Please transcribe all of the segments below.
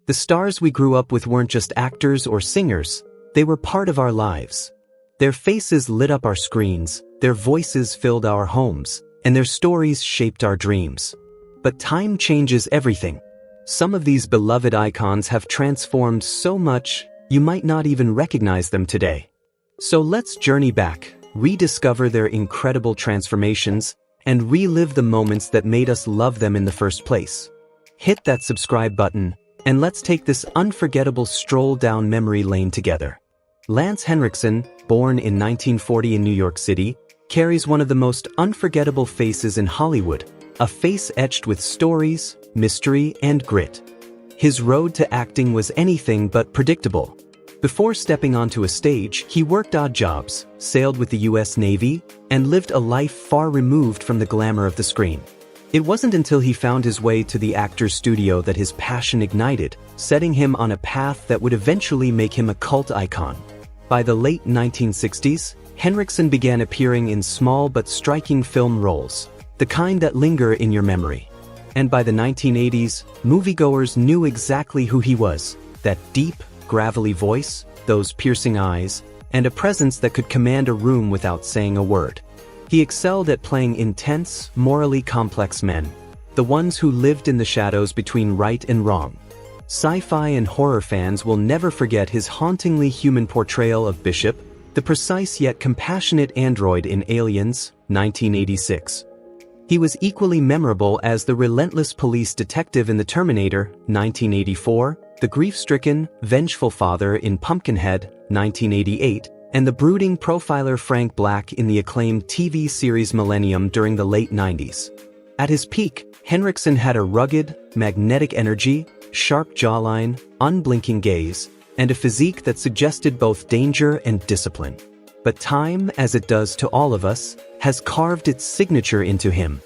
The stars we grew up with weren't just actors or singers, they were part of our lives. Their faces lit up our screens, their voices filled our homes, and their stories shaped our dreams. But time changes everything. Some of these beloved icons have transformed so much, you might not even recognize them today. So let's journey back, rediscover their incredible transformations, and relive the moments that made us love them in the first place. Hit that subscribe button, and let's take this unforgettable stroll down memory lane together. Lance Henriksen, born in 1940 in New York City, carries one of the most unforgettable faces in Hollywood, a face etched with stories, mystery, and grit. His road to acting was anything but predictable. Before stepping onto a stage, he worked odd jobs, sailed with the US Navy, and lived a life far removed from the glamour of the screen. It wasn't until he found his way to the actor's studio that his passion ignited, setting him on a path that would eventually make him a cult icon. By the late 1960s, Henriksen began appearing in small but striking film roles, the kind that linger in your memory. And by the 1980s, moviegoers knew exactly who he was, that deep, gravelly voice, those piercing eyes, and a presence that could command a room without saying a word. He excelled at playing intense, morally complex men, the ones who lived in the shadows between right and wrong. Sci-fi and horror fans will never forget his hauntingly human portrayal of Bishop, the precise yet compassionate android in Aliens, 1986. He was equally memorable as the relentless police detective in The Terminator, 1984, the grief-stricken, vengeful father in Pumpkinhead, 1988, and the brooding profiler Frank Black in the acclaimed TV series Millennium during the late 90s. At his peak, Henriksen had a rugged, magnetic energy, sharp jawline, unblinking gaze, and a physique that suggested both danger and discipline. But time, as it does to all of us, has carved its signature into him.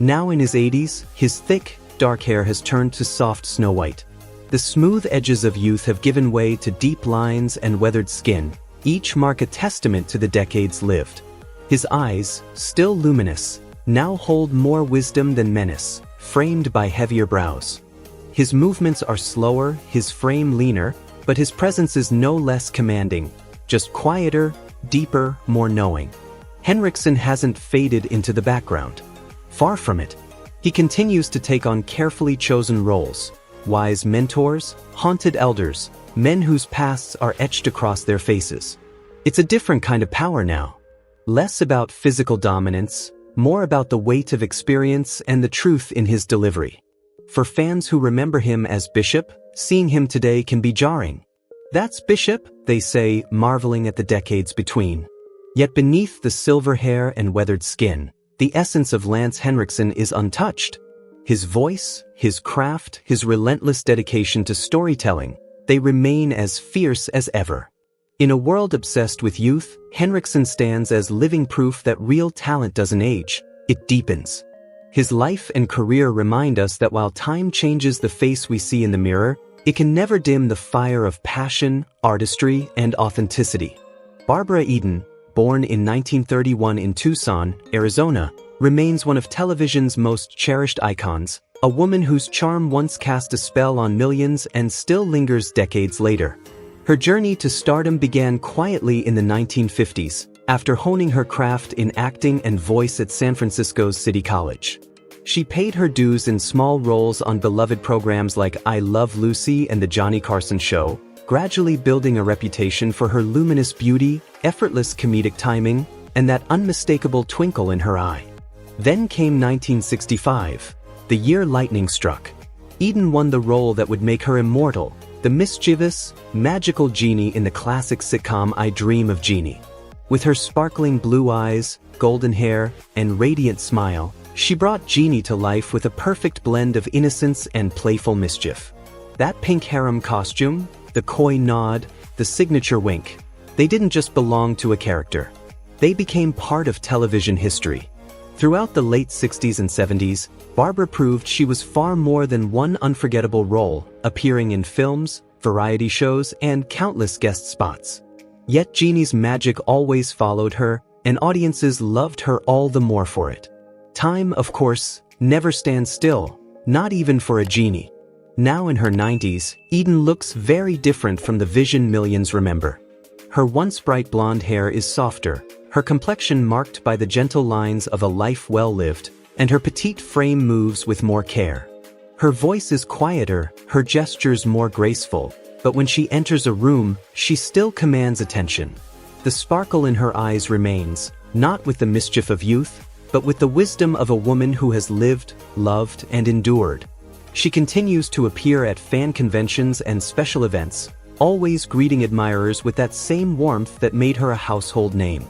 Now in his 80s, his thick, dark hair has turned to soft snow white. The smooth edges of youth have given way to deep lines and weathered skin, each mark a testament to the decades lived. His eyes, still luminous, now hold more wisdom than menace, framed by heavier brows. His movements are slower, his frame leaner, but his presence is no less commanding, just quieter, deeper, more knowing. Henriksen hasn't faded into the background. Far from it. He continues to take on carefully chosen roles, wise mentors, haunted elders, men whose pasts are etched across their faces. It's a different kind of power now. Less about physical dominance, more about the weight of experience and the truth in his delivery. For fans who remember him as Bishop, seeing him today can be jarring. "That's Bishop," they say, marveling at the decades between. Yet beneath the silver hair and weathered skin, the essence of Lance Henriksen is untouched. His voice, his craft, his relentless dedication to storytelling, they remain as fierce as ever. In a world obsessed with youth, Henriksen stands as living proof that real talent doesn't age, it deepens. His life and career remind us that while time changes the face we see in the mirror, it can never dim the fire of passion, artistry, and authenticity. Barbara Eden, born in 1931 in Tucson, Arizona, remains one of television's most cherished icons, a woman whose charm once cast a spell on millions and still lingers decades later. Her journey to stardom began quietly in the 1950s, after honing her craft in acting and voice at San Francisco's City College. She paid her dues in small roles on beloved programs like I Love Lucy and The Johnny Carson Show, gradually building a reputation for her luminous beauty, effortless comedic timing, and that unmistakable twinkle in her eye. Then came 1965, the year lightning struck. Eden won the role that would make her immortal, the mischievous, magical genie in the classic sitcom I Dream of Jeannie. With her sparkling blue eyes, golden hair, and radiant smile, she brought Jeannie to life with a perfect blend of innocence and playful mischief. That pink harem costume, the coy nod, the signature wink, they didn't just belong to a character. They became part of television history. Throughout the late 60s and 70s, Barbara proved she was far more than one unforgettable role, appearing in films, variety shows, and countless guest spots. Yet Jeannie's magic always followed her, and audiences loved her all the more for it. Time, of course, never stands still, not even for a genie. Now in her 90s, Eden looks very different from the vision millions remember. Her once bright blonde hair is softer, her complexion marked by the gentle lines of a life well lived, and her petite frame moves with more care. Her voice is quieter, her gestures more graceful, but when she enters a room, she still commands attention. The sparkle in her eyes remains, not with the mischief of youth, but with the wisdom of a woman who has lived, loved, and endured. She continues to appear at fan conventions and special events, always greeting admirers with that same warmth that made her a household name.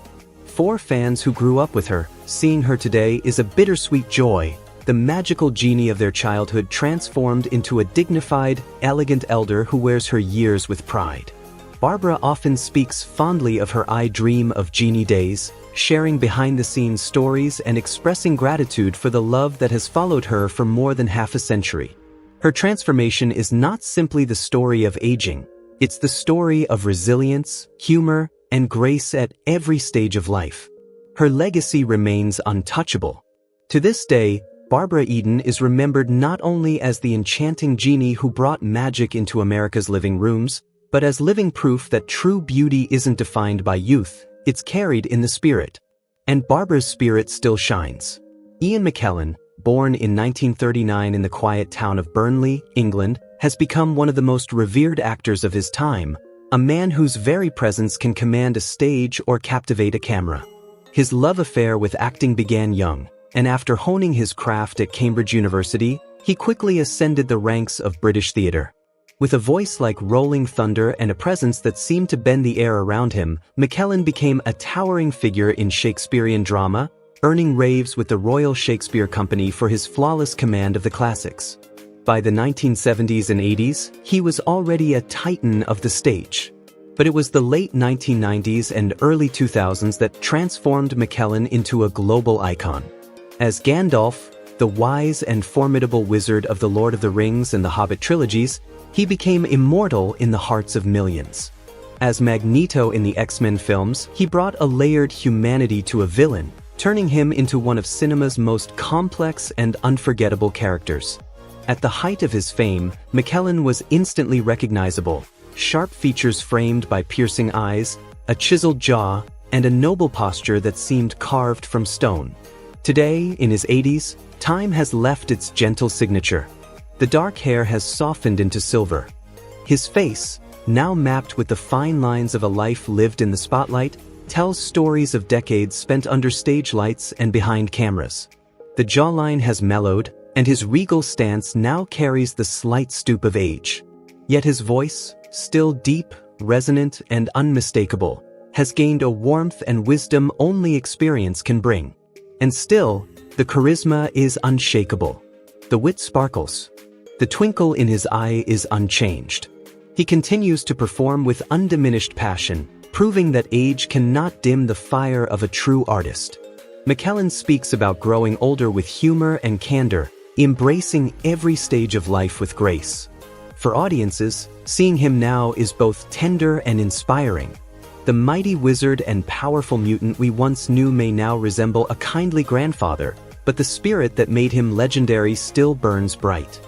For fans who grew up with her, seeing her today is a bittersweet joy, the magical genie of their childhood transformed into a dignified, elegant elder who wears her years with pride. Barbara often speaks fondly of her "I dream of Jeannie" days, sharing behind-the-scenes stories and expressing gratitude for the love that has followed her for more than half a century. Her transformation is not simply the story of aging, it's the story of resilience, humor, and grace at every stage of life. Her legacy remains untouchable. To this day, Barbara Eden is remembered not only as the enchanting genie who brought magic into America's living rooms, but as living proof that true beauty isn't defined by youth, it's carried in the spirit. And Barbara's spirit still shines. Ian McKellen, born in 1939 in the quiet town of Burnley, England, has become one of the most revered actors of his time, a man whose very presence can command a stage or captivate a camera. His love affair with acting began young, and after honing his craft at Cambridge University, he quickly ascended the ranks of British theatre. With a voice like rolling thunder and a presence that seemed to bend the air around him, McKellen became a towering figure in Shakespearean drama, earning raves with the Royal Shakespeare Company for his flawless command of the classics. By the 1970s and 80s, he was already a titan of the stage. But it was the late 1990s and early 2000s that transformed McKellen into a global icon. As Gandalf, the wise and formidable wizard of the Lord of the Rings and the Hobbit trilogies, he became immortal in the hearts of millions. As Magneto in the X-Men films, he brought a layered humanity to a villain, turning him into one of cinema's most complex and unforgettable characters. At the height of his fame, McKellen was instantly recognizable, sharp features framed by piercing eyes, a chiseled jaw, and a noble posture that seemed carved from stone. Today, in his 80s, time has left its gentle signature. The dark hair has softened into silver. His face, now mapped with the fine lines of a life lived in the spotlight, tells stories of decades spent under stage lights and behind cameras. The jawline has mellowed, and his regal stance now carries the slight stoop of age. Yet his voice, still deep, resonant, and unmistakable, has gained a warmth and wisdom only experience can bring. And still, the charisma is unshakable. The wit sparkles. The twinkle in his eye is unchanged. He continues to perform with undiminished passion, proving that age cannot dim the fire of a true artist. McKellen speaks about growing older with humor and candor, embracing every stage of life with grace. For audiences, seeing him now is both tender and inspiring. The mighty wizard and powerful mutant we once knew may now resemble a kindly grandfather, but the spirit that made him legendary still burns bright.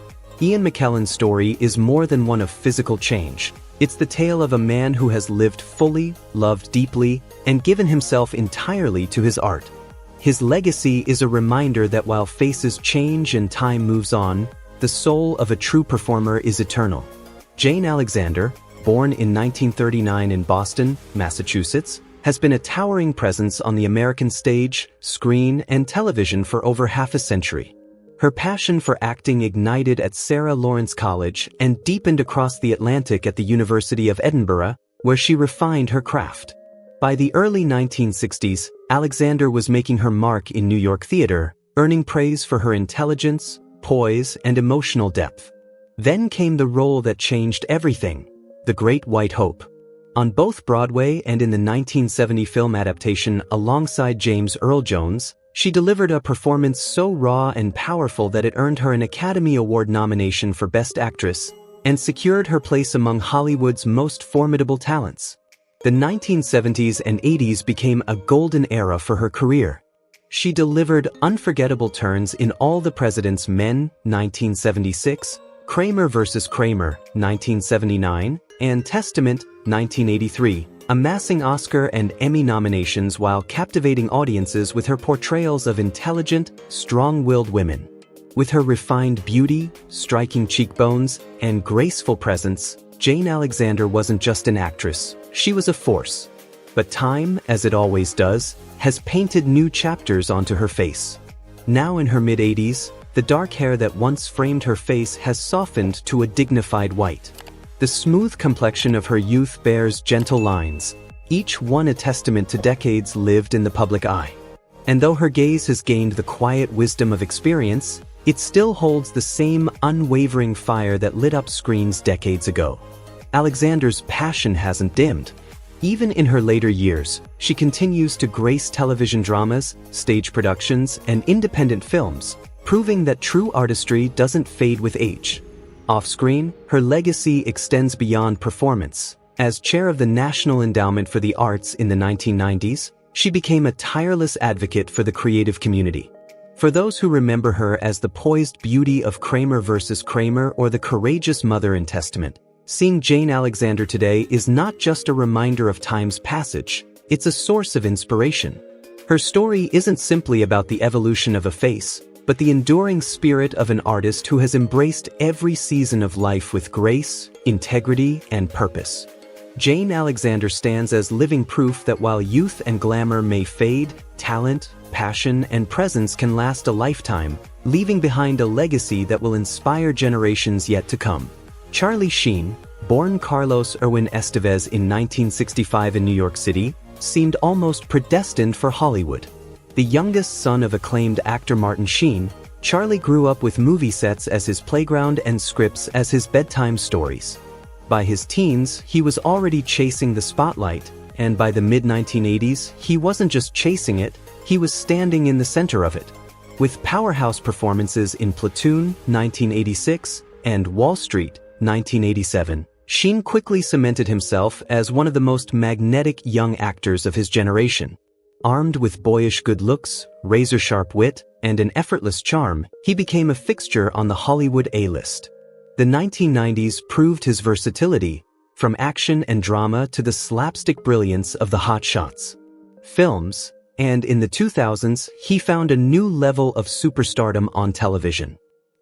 Ian McKellen's story is more than one of physical change. It's the tale of a man who has lived fully, loved deeply, and given himself entirely to his art. His legacy is a reminder that while faces change and time moves on, the soul of a true performer is eternal. Jane Alexander, born in 1939 in Boston, Massachusetts, has been a towering presence on the American stage, screen, and television for over half a century. Her passion for acting ignited at Sarah Lawrence College and deepened across the Atlantic at the University of Edinburgh, where she refined her craft. By the early 1960s, Alexander was making her mark in New York theater, earning praise for her intelligence, poise, and emotional depth. Then came the role that changed everything, The Great White Hope. On both Broadway and in the 1970 film adaptation alongside James Earl Jones, she delivered a performance so raw and powerful that it earned her an Academy Award nomination for Best Actress and secured her place among Hollywood's most formidable talents. The 1970s and 80s became a golden era for her career. She delivered unforgettable turns in All the President's Men, 1976, Kramer vs. Kramer, 1979, and Testament, 1983, amassing Oscar and Emmy nominations while captivating audiences with her portrayals of intelligent, strong-willed women. With her refined beauty, striking cheekbones, and graceful presence, Jane Alexander wasn't just an actress, she was a force. But time, as it always does, has painted new chapters onto her face. Now in her mid-80s, the dark hair that once framed her face has softened to a dignified white. The smooth complexion of her youth bears gentle lines, each one a testament to decades lived in the public eye. And though her gaze has gained the quiet wisdom of experience, it still holds the same unwavering fire that lit up screens decades ago. Alexander's passion hasn't dimmed. Even in her later years, she continues to grace television dramas, stage productions, and independent films, proving that true artistry doesn't fade with age. Off-screen, her legacy extends beyond performance. As chair of the National Endowment for the Arts in the 1990s, she became a tireless advocate for the creative community. For those who remember her as the poised beauty of Kramer vs. Kramer or the courageous mother in Testament, seeing Jane Alexander today is not just a reminder of time's passage, it's a source of inspiration. Her story isn't simply about the evolution of a face, but the enduring spirit of an artist who has embraced every season of life with grace, integrity, and purpose. Jane Alexander stands as living proof that while youth and glamour may fade, talent, passion, and presence can last a lifetime, leaving behind a legacy that will inspire generations yet to come. Charlie Sheen, born Carlos Erwin Estevez in 1965 in New York City, seemed almost predestined for Hollywood. The youngest son of acclaimed actor Martin Sheen, Charlie grew up with movie sets as his playground and scripts as his bedtime stories. By his teens, he was already chasing the spotlight, and by the mid-1980s, he wasn't just chasing it, he was standing in the center of it. With powerhouse performances in Platoon, 1986, and Wall Street, 1987, Sheen quickly cemented himself as one of the most magnetic young actors of his generation. Armed with boyish good looks, razor-sharp wit, and an effortless charm, he became a fixture on the Hollywood A-list. The 1990s proved his versatility, from action and drama to the slapstick brilliance of the hot shots films, and in the 2000s, he found a new level of superstardom on television.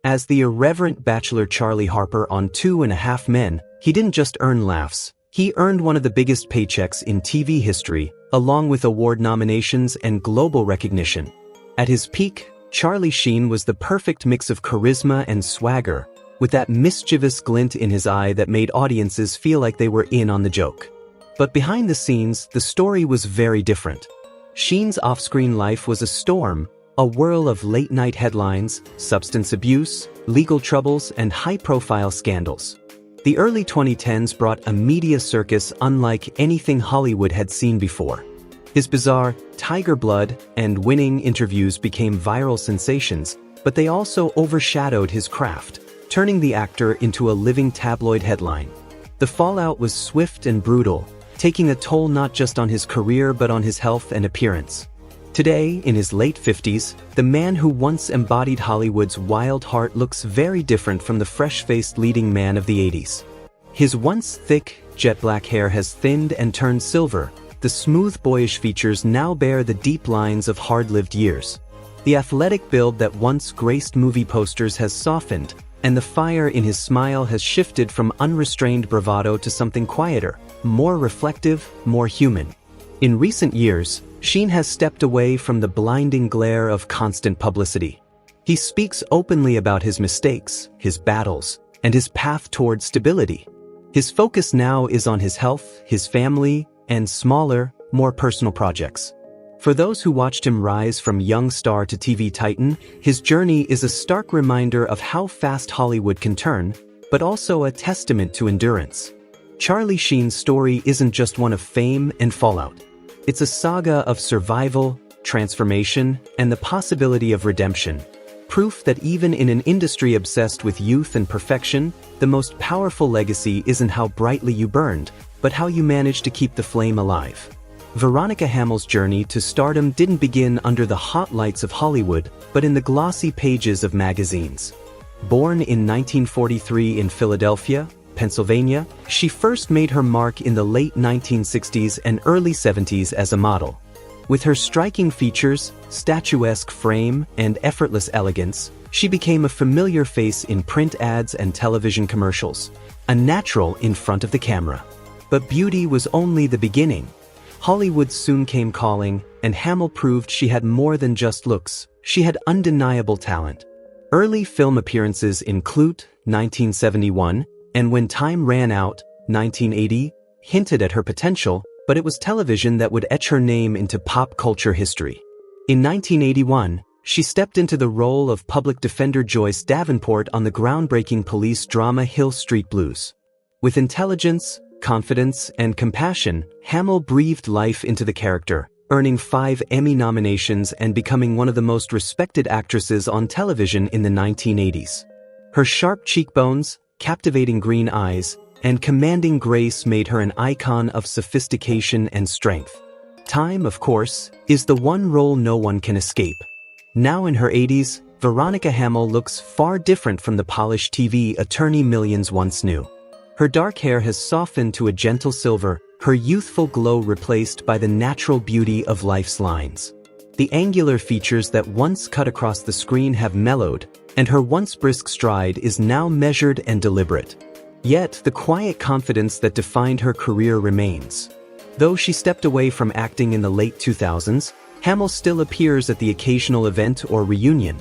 As the irreverent bachelor Charlie Harper on 2.5 Men, he didn't just earn laughs, he earned one of the biggest paychecks in TV history, along with award nominations and global recognition. At his peak, Charlie Sheen was the perfect mix of charisma and swagger, with that mischievous glint in his eye that made audiences feel like they were in on the joke. But behind the scenes, the story was very different. Sheen's off-screen life was a storm, a whirl of late-night headlines, substance abuse, legal troubles, and high-profile scandals. The early 2010s brought a media circus unlike anything Hollywood had seen before. His bizarre, tiger blood, and winning interviews became viral sensations, but they also overshadowed his craft, turning the actor into a living tabloid headline. The fallout was swift and brutal, taking a toll not just on his career but on his health and appearance. Today, in his late 50s, the man who once embodied Hollywood's wild heart looks very different from the fresh-faced leading man of the 80s. His once thick, jet-black hair has thinned and turned silver. The smooth, boyish features now bear the deep lines of hard-lived years. The athletic build that once graced movie posters has softened, and the fire in his smile has shifted from unrestrained bravado to something quieter, more reflective, more human. In recent years, Sheen has stepped away from the blinding glare of constant publicity. He speaks openly about his mistakes, his battles, and his path toward stability. His focus now is on his health, his family, and smaller, more personal projects. For those who watched him rise from young star to TV titan, his journey is a stark reminder of how fast Hollywood can turn, but also a testament to endurance. Charlie Sheen's story isn't just one of fame and fallout. It's a saga of survival, transformation, and the possibility of redemption. Proof that even in an industry obsessed with youth and perfection, the most powerful legacy isn't how brightly you burned, but how you managed to keep the flame alive. Veronica Hamill's journey to stardom didn't begin under the hot lights of Hollywood, but in the glossy pages of magazines. Born in 1943 in Philadelphia, Pennsylvania, she first made her mark in the late 1960s and early 70s as a model. With her striking features, statuesque frame, and effortless elegance, she became a familiar face in print ads and television commercials, a natural in front of the camera. But beauty was only the beginning. Hollywood soon came calling, and Hamill proved she had more than just looks. She had undeniable talent. Early film appearances in Clute, 1971, and When Time Ran Out, 1980, hinted at her potential, but it was television that would etch her name into pop culture history. In 1981, she stepped into the role of public defender Joyce Davenport on the groundbreaking police drama Hill Street Blues. With intelligence, confidence, and compassion, Hamill breathed life into the character, earning 5 Emmy nominations and becoming one of the most respected actresses on television in the 1980s. Her sharp cheekbones, captivating green eyes, and commanding grace made her an icon of sophistication and strength. Time, of course, is the one role no one can escape. Now in her 80s, Veronica Hamill looks far different from the polished TV attorney millions once knew. Her dark hair has softened to a gentle silver, her youthful glow replaced by the natural beauty of life's lines. The angular features that once cut across the screen have mellowed, and her once brisk stride is now measured and deliberate. Yet, the quiet confidence that defined her career remains. Though she stepped away from acting in the late 2000s, Hamill still appears at the occasional event or reunion.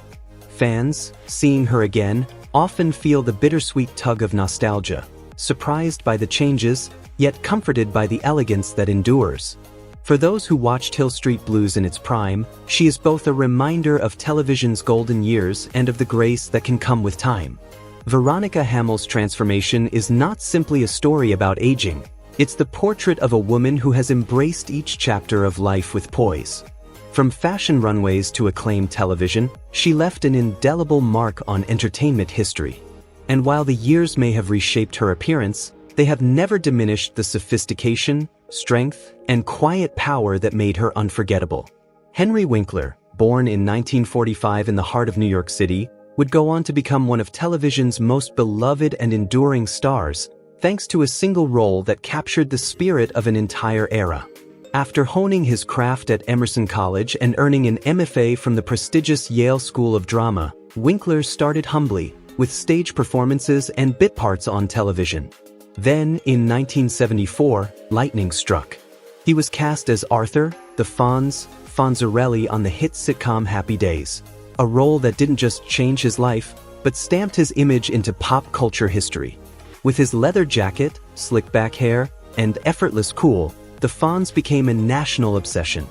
Fans, seeing her again, often feel the bittersweet tug of nostalgia, surprised by the changes, yet comforted by the elegance that endures. For those who watched Hill Street Blues in its prime, she is both a reminder of television's golden years and of the grace that can come with time. Veronica Hamill's transformation is not simply a story about aging. It's the portrait of a woman who has embraced each chapter of life with poise. From fashion runways to acclaimed television, she left an indelible mark on entertainment history. And while the years may have reshaped her appearance, they have never diminished the sophistication, strength, and quiet power that made her unforgettable. Henry Winkler, born in 1945 in the heart of New York City, would go on to become one of television's most beloved and enduring stars, thanks to a single role that captured the spirit of an entire era. After honing his craft at Emerson College and earning an MFA from the prestigious Yale School of Drama, Winkler started humbly, with stage performances and bit parts on television. Then, in 1974, lightning struck. He was cast as Arthur, the Fonzarelli on the hit sitcom Happy Days, a role that didn't just change his life, but stamped his image into pop culture history. With his leather jacket, slick back hair, and effortless cool, the Fonz became a national obsession.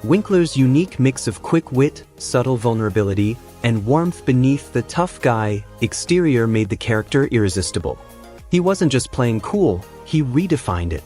Winkler's unique mix of quick wit, subtle vulnerability, and warmth beneath the tough guy exterior made the character irresistible. He wasn't just playing cool, he redefined it.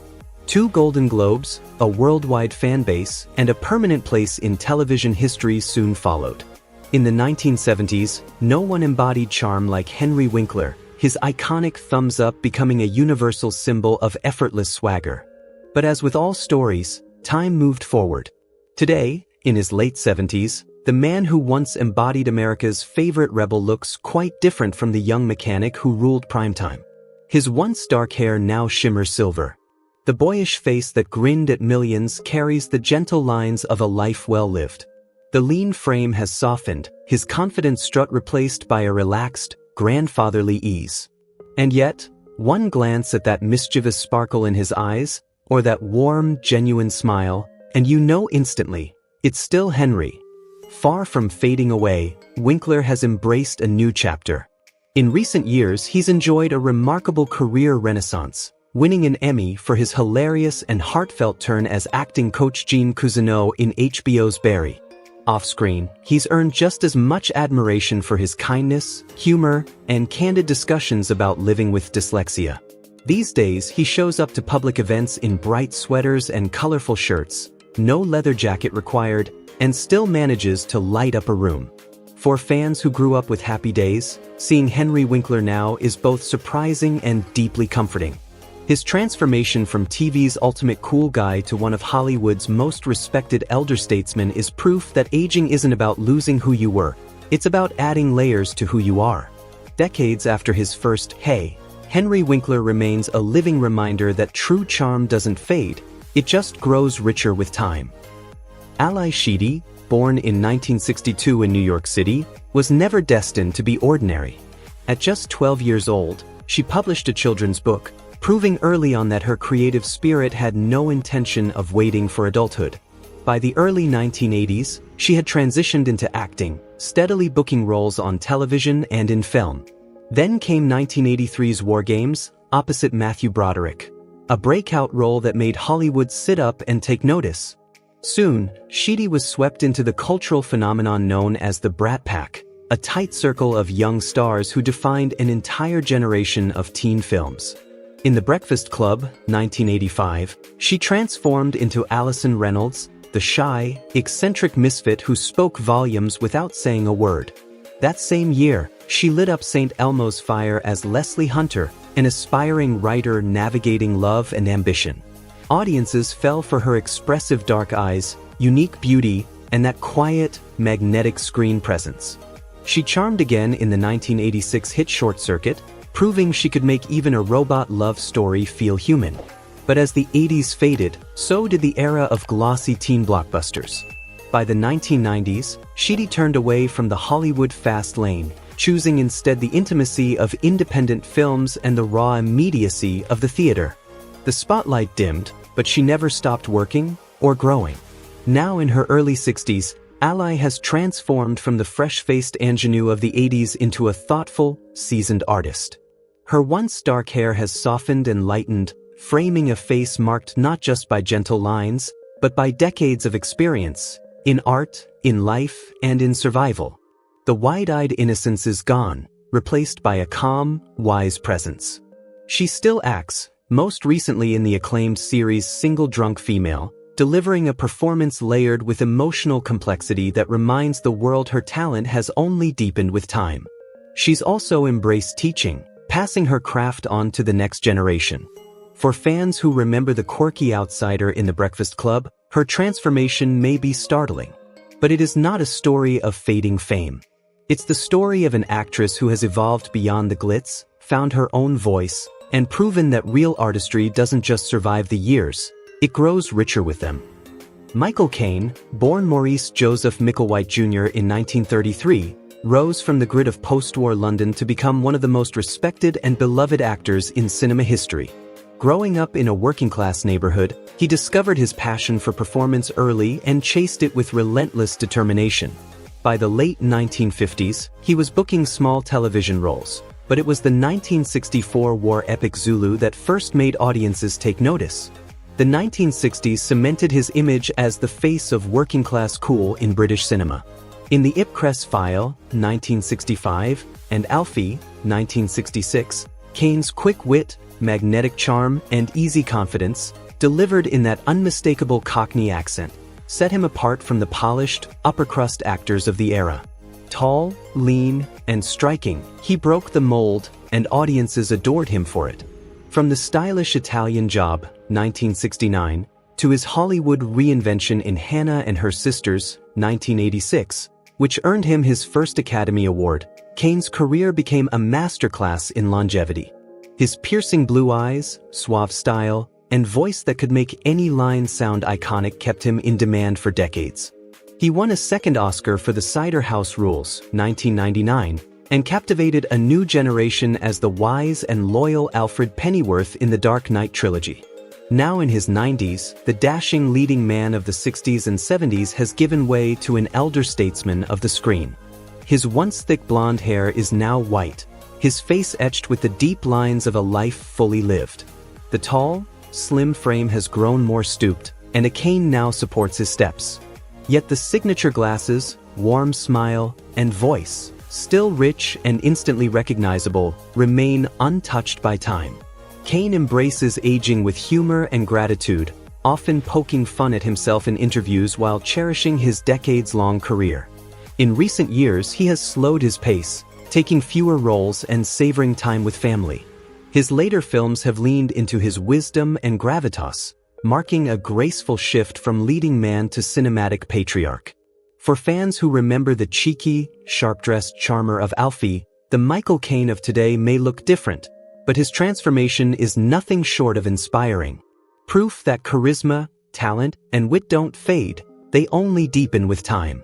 2 Golden Globes, a worldwide fan base, and a permanent place in television history soon followed. In the 1970s, no one embodied charm like Henry Winkler, his iconic thumbs up becoming a universal symbol of effortless swagger. But as with all stories, time moved forward. Today, in his late 70s, the man who once embodied America's favorite rebel looks quite different from the young mechanic who ruled primetime. His once dark hair now shimmers silver. The boyish face that grinned at millions carries the gentle lines of a life well lived. The lean frame has softened, his confident strut replaced by a relaxed, grandfatherly ease. And yet, one glance at that mischievous sparkle in his eyes, or that warm, genuine smile, and you know instantly, it's still Henry. Far from fading away, Winkler has embraced a new chapter. In recent years, he's enjoyed a remarkable career renaissance, winning an Emmy for his hilarious and heartfelt turn as acting coach Gene Cousineau in HBO's Barry. Off-screen, he's earned just as much admiration for his kindness, humor, and candid discussions about living with dyslexia. These days, he shows up to public events in bright sweaters and colorful shirts, no leather jacket required, and still manages to light up a room. For fans who grew up with Happy Days, seeing Henry Winkler now is both surprising and deeply comforting. His transformation from TV's ultimate cool guy to one of Hollywood's most respected elder statesmen is proof that aging isn't about losing who you were, it's about adding layers to who you are. Decades after his first Hey, Henry Winkler remains a living reminder that true charm doesn't fade, it just grows richer with time. Ally Sheedy, born in 1962 in New York City, was never destined to be ordinary. At just 12 years old, she published a children's book, proving early on that her creative spirit had no intention of waiting for adulthood. By the early 1980s, she had transitioned into acting, steadily booking roles on television and in film. Then came 1983's War Games, opposite Matthew Broderick, a breakout role that made Hollywood sit up and take notice. Soon, Sheedy was swept into the cultural phenomenon known as the Brat Pack, a tight circle of young stars who defined an entire generation of teen films. In The Breakfast Club, 1985, she transformed into Allison Reynolds, the shy, eccentric misfit who spoke volumes without saying a word. That same year, she lit up St. Elmo's fire as Leslie Hunter, an aspiring writer navigating love and ambition. Audiences fell for her expressive dark eyes, unique beauty, and that quiet, magnetic screen presence. She charmed again in the 1986 hit Short Circuit, proving she could make even a robot love story feel human. But as the 80s faded, so did the era of glossy teen blockbusters. By the 1990s, Sheedy turned away from the Hollywood fast lane, choosing instead the intimacy of independent films and the raw immediacy of the theater. The spotlight dimmed, but she never stopped working or growing. Now in her early 60s, Ally has transformed from the fresh-faced ingenue of the 80s into a thoughtful, seasoned artist. Her once dark hair has softened and lightened, framing a face marked not just by gentle lines, but by decades of experience, in art, in life, and in survival. The wide-eyed innocence is gone, replaced by a calm, wise presence. She still acts, most recently in the acclaimed series Single Drunk Female, delivering a performance layered with emotional complexity that reminds the world her talent has only deepened with time. She's also embraced teaching, passing her craft on to the next generation. For fans who remember the quirky outsider in The Breakfast Club, her transformation may be startling. But it is not a story of fading fame. It's the story of an actress who has evolved beyond the glitz, found her own voice, and proven that real artistry doesn't just survive the years, it grows richer with them. Michael Caine, born Maurice Joseph Micklewhite Jr. in 1933, rose from the grid of post-war London to become one of the most respected and beloved actors in cinema history. Growing up in a working-class neighborhood, he discovered his passion for performance early and chased it with relentless determination. By the late 1950s, he was booking small television roles, but it was the 1964 war epic Zulu that first made audiences take notice. The 1960s cemented his image as the face of working-class cool in British cinema. In The Ipcress File, 1965, and Alfie, 1966, Caine's quick wit, magnetic charm, and easy confidence, delivered in that unmistakable Cockney accent, set him apart from the polished, upper-crust actors of the era. Tall, lean, and striking, he broke the mold, and audiences adored him for it. From the stylish Italian Job, 1969, to his Hollywood reinvention in Hannah and Her Sisters, 1986, which earned him his first Academy Award, Caine's career became a masterclass in longevity. His piercing blue eyes, suave style, and voice that could make any line sound iconic kept him in demand for decades. He won a second Oscar for The Cider House Rules, 1999, and captivated a new generation as the wise and loyal Alfred Pennyworth in the Dark Knight trilogy. Now in his 90s, the dashing leading man of the 60s and 70s has given way to an elder statesman of the screen. His once thick blonde hair is now white, his face etched with the deep lines of a life fully lived. The tall, slim frame has grown more stooped, and a cane now supports his steps. Yet the signature glasses, warm smile, and voice, still rich and instantly recognizable, remain untouched by time. Caine embraces aging with humor and gratitude, often poking fun at himself in interviews while cherishing his decades-long career. In recent years, he has slowed his pace, taking fewer roles and savoring time with family. His later films have leaned into his wisdom and gravitas, marking a graceful shift from leading man to cinematic patriarch. For fans who remember the cheeky, sharp-dressed charmer of Alfie, The Michael Caine of today may look different, but his transformation is nothing short of inspiring. Proof that charisma, talent, and wit don't fade, they only deepen with time.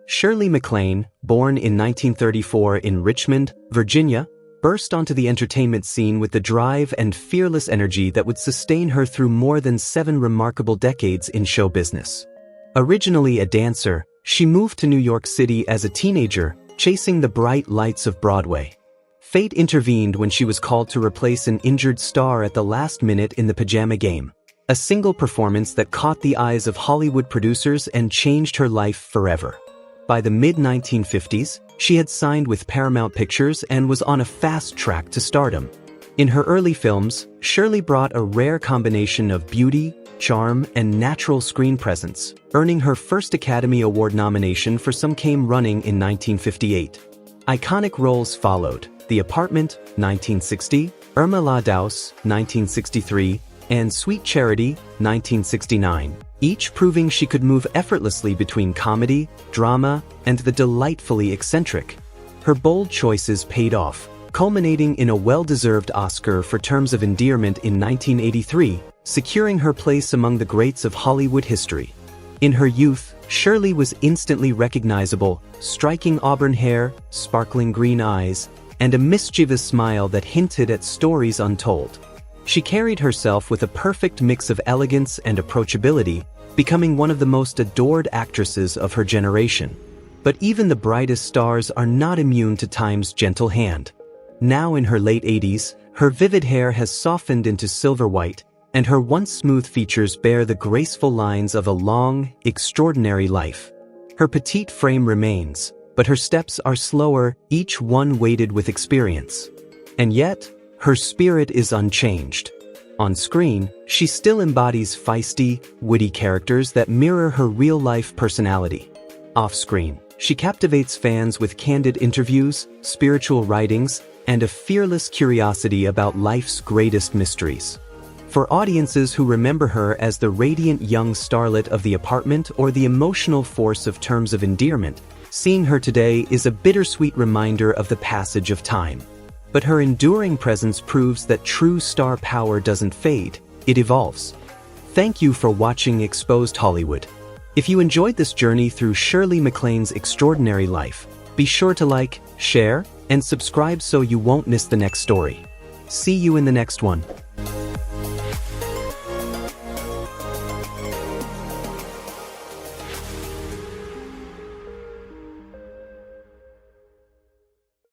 Shirley MacLaine, born in 1934 in Richmond, Virginia, burst onto the entertainment scene with the drive and fearless energy that would sustain her through more than 7 remarkable decades in show business. Originally a dancer, she moved to New York City as a teenager, chasing the bright lights of Broadway. Fate intervened when she was called to replace an injured star at the last minute in The Pajama Game, a single performance that caught the eyes of Hollywood producers and changed her life forever. By the mid-1950s, she had signed with Paramount Pictures and was on a fast track to stardom. In her early films, Shirley brought a rare combination of beauty, charm, and natural screen presence, earning her first Academy Award nomination for Some Came Running in 1958. Iconic roles followed: The Apartment, 1960, Irma La Douse, 1963, and Sweet Charity, 1969, each proving she could move effortlessly between comedy, drama, and the delightfully eccentric. Her bold choices paid off, culminating in a well-deserved Oscar for Terms of Endearment in 1983, securing her place among the greats of Hollywood history. In her youth, Shirley was instantly recognizable, striking auburn hair, sparkling green eyes, and a mischievous smile that hinted at stories untold. She carried herself with a perfect mix of elegance and approachability, becoming one of the most adored actresses of her generation. But even the brightest stars are not immune to time's gentle hand. Now in her late 80s, her vivid hair has softened into silver white, and her once smooth features bear the graceful lines of a long, extraordinary life. Her petite frame remains, but her steps are slower, each one weighted with experience. And yet, her spirit is unchanged. On screen, she still embodies feisty, witty characters that mirror her real-life personality. Off-screen, she captivates fans with candid interviews, spiritual writings, and a fearless curiosity about life's greatest mysteries. For audiences who remember her as the radiant young starlet of The Apartment or the emotional force of Terms of Endearment, seeing her today is a bittersweet reminder of the passage of time. But her enduring presence proves that true star power doesn't fade, it evolves. Thank you for watching Exposed Hollywood. If you enjoyed this journey through Shirley MacLaine's extraordinary life, be sure to like, share, and subscribe so you won't miss the next story. See you in the next one.